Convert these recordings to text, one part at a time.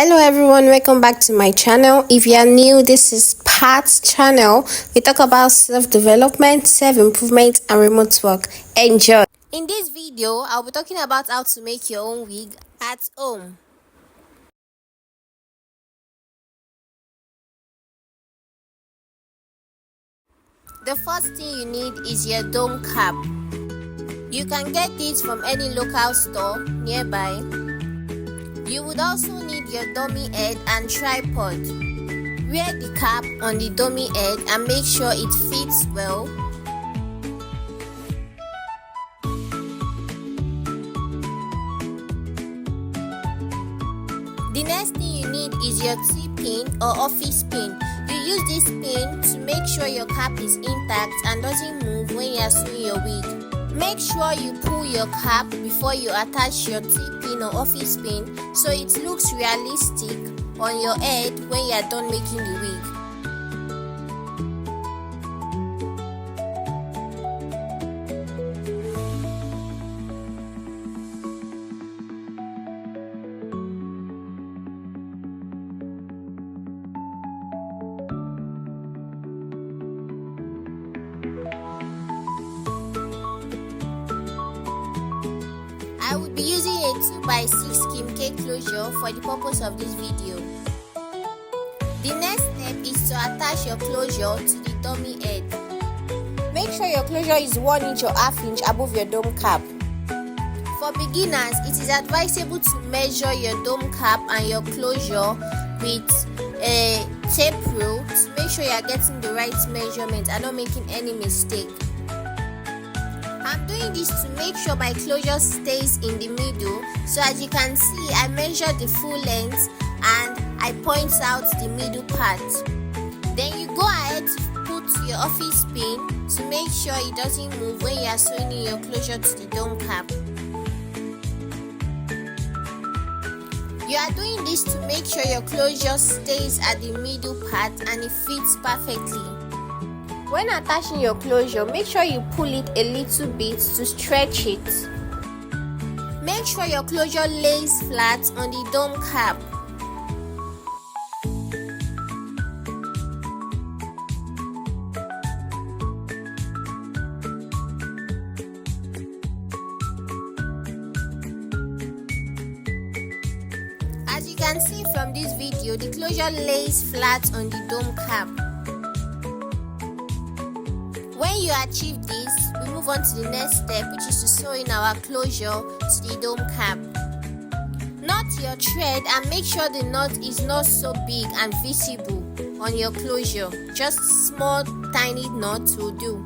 Hello everyone, welcome back to my channel. If you are new, this is Pat's channel. We talk about self-development, self-improvement and remote work. Enjoy. In this video, I'll be talking about how to make your own wig at home. The first thing you need is your dome cap. You can get this from any local store nearby. You would also need your dummy head and tripod. Wear the cap on the dummy head and make sure it fits well. The next thing you need is your T-pin or office pin. You use this pin to make sure your cap is intact and doesn't move when you are sewing your wig. Make sure you pull your cap before you attach your T-pin or office pin so it looks realistic on your head when you are done making the wig. I will be using a 2x6 skim cake closure for the purpose of this video. The next step is to attach your closure to the dummy head. Make sure your closure is 1 inch or ½ inch above your dome cap. For beginners, it is advisable to measure your dome cap and your closure with a tape rule to make sure you are getting the right measurement and not making any mistake. I'm doing this to make sure my closure stays in the middle. So as you can see, I measure the full length and I point out the middle part. Then you go ahead to put your office pin to make sure it doesn't move when you are sewing in your closure to the dome cap. You are doing this to make sure your closure stays at the middle part and it fits perfectly. When attaching your closure, make sure you pull it a little bit to stretch it. Make sure your closure lays flat on the dome cap. As you can see from this video, the closure lays flat on the dome cap. When you achieve this, we move on to the next step, which is to sew in our closure to the dome cap. Knot your thread and make sure the knot is not so big and visible on your closure. Just small tiny knots will do.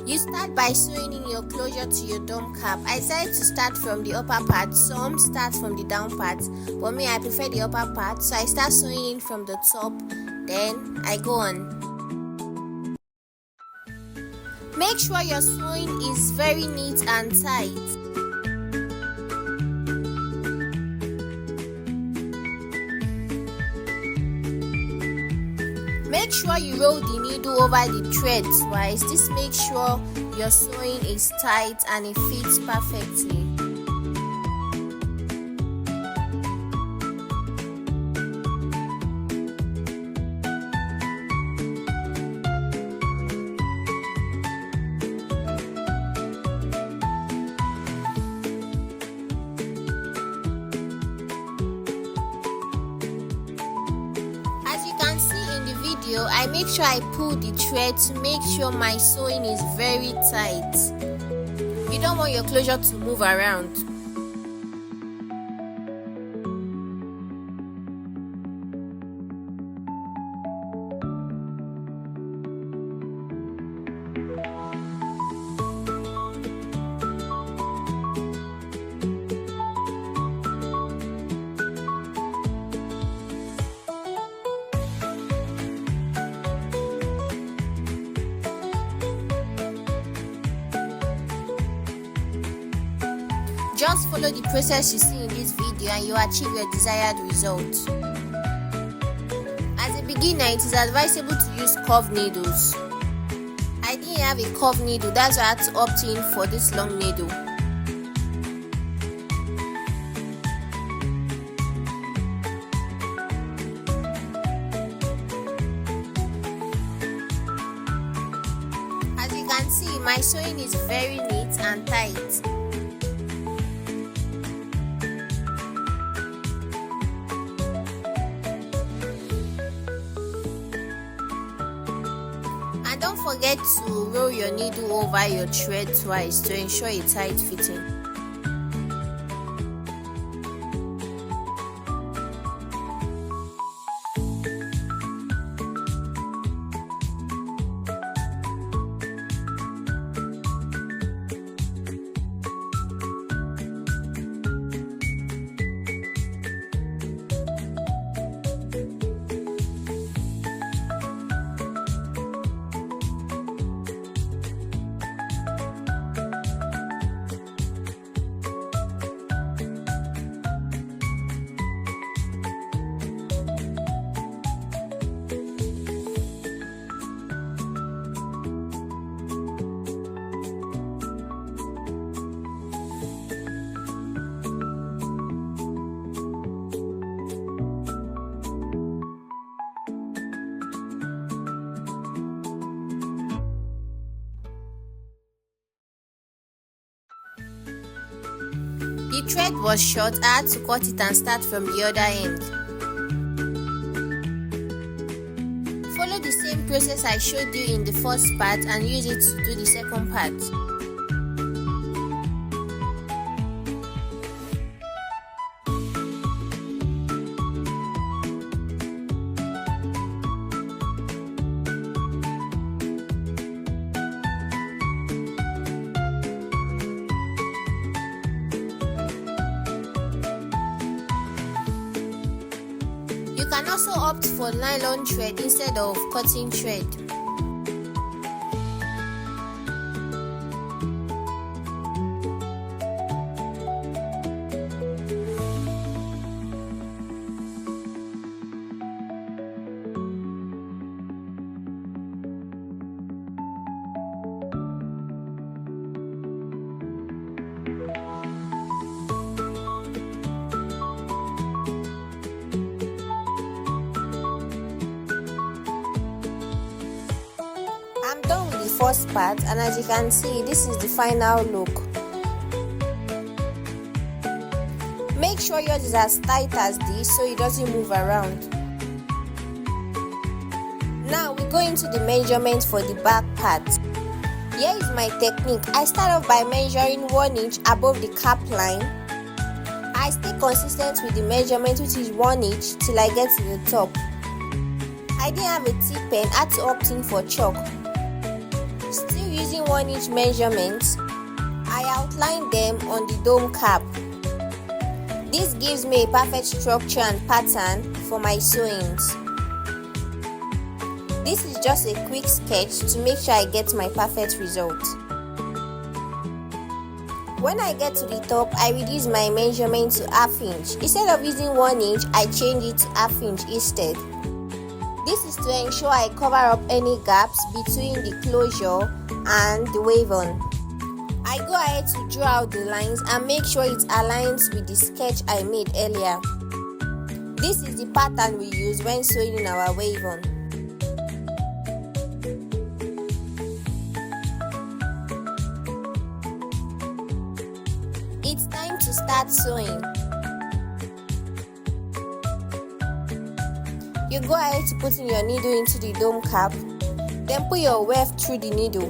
You start by sewing in your closure to your dome cap. I decided to start from the upper part. Some start from the down part, but me, I prefer the upper part, so I start sewing in from the top, then I go on. Make sure your sewing is very neat and tight. Make sure you roll the needle over the thread twice. This makes sure your sewing is tight and it fits perfectly. I make sure I pull the thread to make sure my sewing is very tight. You don't want your closure to move around. Just follow the process you see in this video and you achieve your desired result. As a beginner, it is advisable to use curved needles. I didn't have a curved needle, that's why I had to opt in for this long needle. my sewing is very neat and tight. And don't forget to roll your needle over your thread twice to ensure a tight fitting. The thread was short, I had to cut it and start from the other end. Follow the same process I showed you in the first part and use it to do the second part. You can also opt for nylon thread instead of cotton thread. I'm done with the first part, and as you can see, this is the final look. Make sure yours is as tight as this so it doesn't move around. Now we go into the measurement for the back part. Here is my technique. I start off by measuring 1 inch above the cap line. I stay consistent with the measurement, which is 1 inch, till I get to the top. I didn't have a tip pen, I had to opt in for chalk. Still using 1 inch measurements, I outlined them on the dome cap. This gives me a perfect structure and pattern for my sewings. This is just a quick sketch to make sure I get my perfect result. When I get to the top, I reduce my measurement to ½ inch. Instead of using 1 inch, I change it to ½ inch instead. This is to ensure I cover up any gaps between the closure and the wave-on. I go ahead to draw out the lines and make sure it aligns with the sketch I made earlier. This is the pattern we use when sewing in our wave-on. It's time to start sewing. You go ahead to put in your needle into the dome cap, then put your weft through the needle,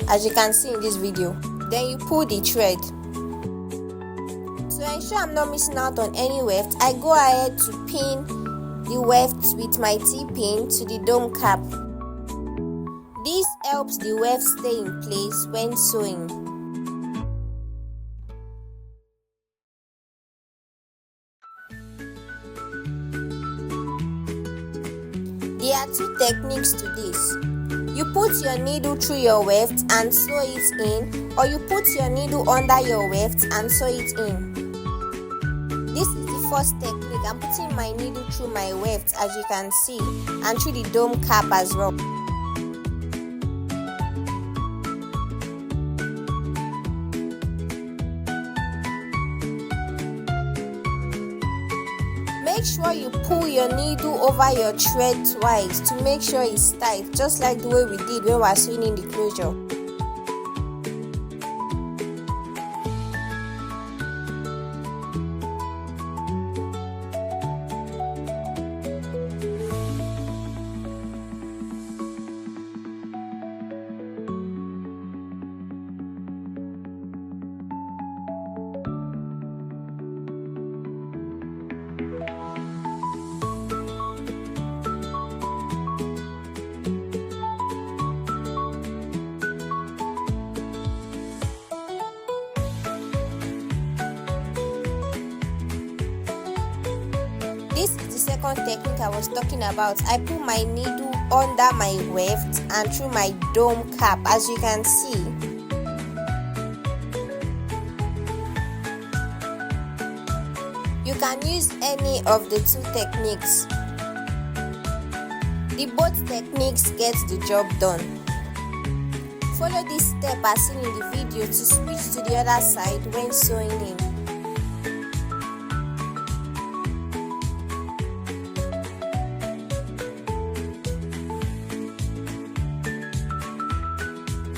as you can see in this video. Then you pull the thread. To ensure I'm not missing out on any weft, I go ahead to pin the weft with my T-pin to the dome cap. This helps the weft stay in place when sewing. There are two techniques to this. You put your needle through your weft and sew it in, or you put your needle under your weft and sew it in. This is the first technique. I'm putting my needle through my weft, as you can see, and through the dome cap as well. Make sure you pull your needle over your thread twice to make sure it's tight, just like the way we did when we were sewing in the closure. This is the second technique I was talking about. I put my needle under my weft and through my dome cap, as you can see. You can use any of the two techniques. The both techniques get the job done. Follow this step as seen in the video to switch to the other side when sewing in.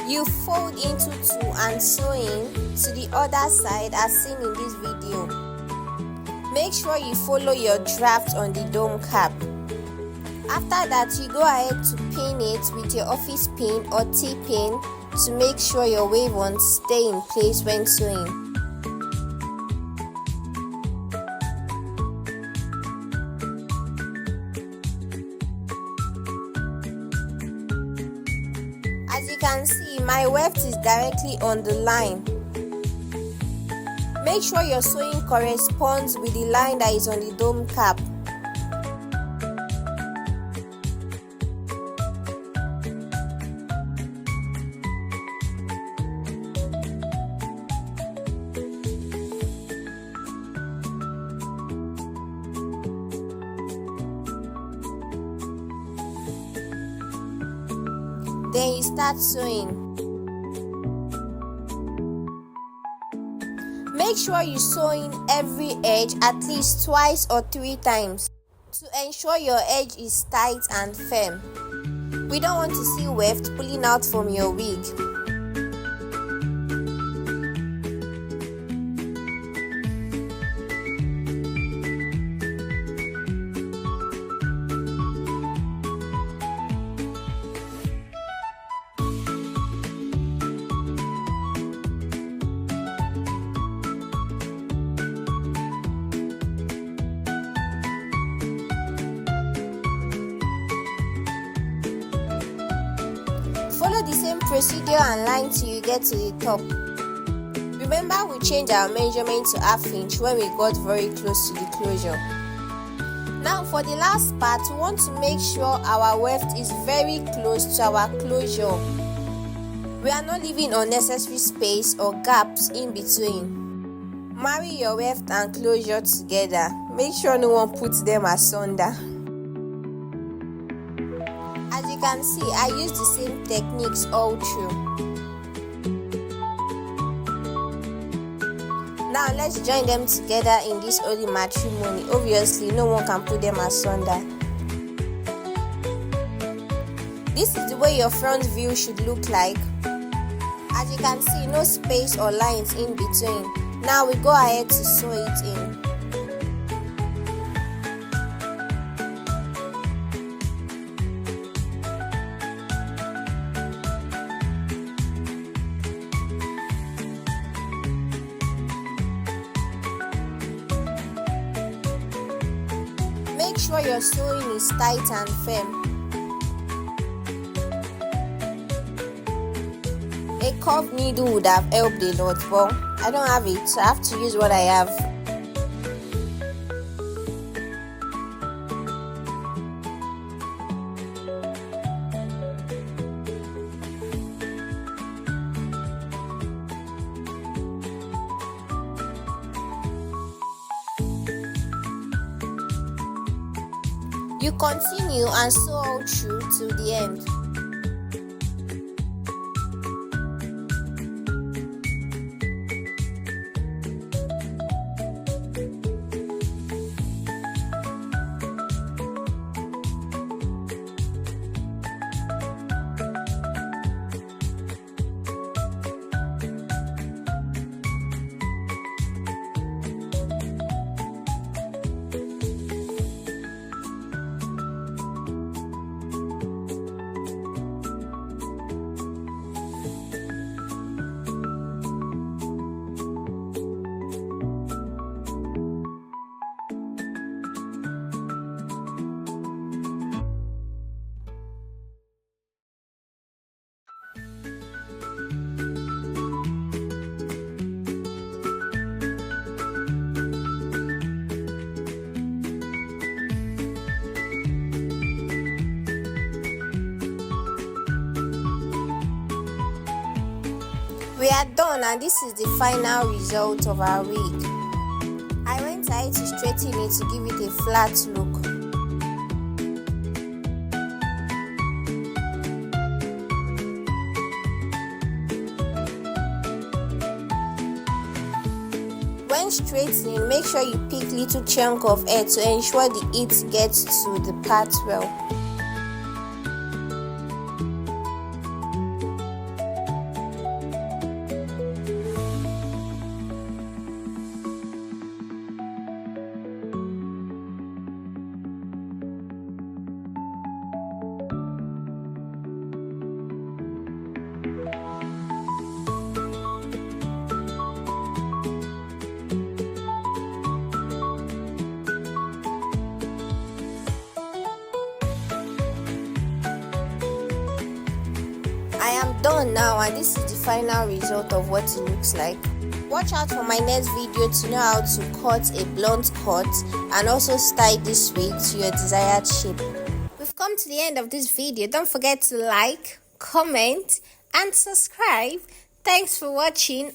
You fold into two and sew in to the other side as seen in this video. Make sure you follow your draft on the dome cap. After that, you go ahead to pin it with your office pin or T-pin to make sure your wave-ons stay in place when sewing. As you can see, my weft is directly on the line. Make sure your sewing corresponds with the line that is on the dome cap. Then you start sewing. Make sure you sew in every edge at least twice or 3 times to ensure your edge is tight and firm. We don't want to see weft pulling out from your wig. Follow the same procedure and line till you get to the top. Remember, we changed our measurement to ½ inch when we got very close to the closure. Now for the last part, we want to make sure our weft is very close to our closure. We are not leaving unnecessary space or gaps in between. Marry your weft and closure together. Make sure no one puts them asunder. As you can see, I use the same techniques all through. Now let's join them together in this holy matrimony. Obviously, no one can put them asunder. This is the way your front view should look like. As you can see, no space or lines in between. Now we go ahead to sew it in. Make sure your sewing is tight and firm. A curved needle would have helped a lot, but I don't have it, so I have to use what I have. You continue and sew all through to the end. We are done, and this is the final result of our wig. I went ahead to straighten it to give it a flat look. When straightening, make sure you pick little chunk of hair to ensure the heat gets to the part well. I am done now, and this is the final result of what it looks like. Watch out for my next video to know how to cut a blunt cut and also style this wig to your desired shape. We've come to the end of this video. Don't forget to like, comment and subscribe. Thanks for watching.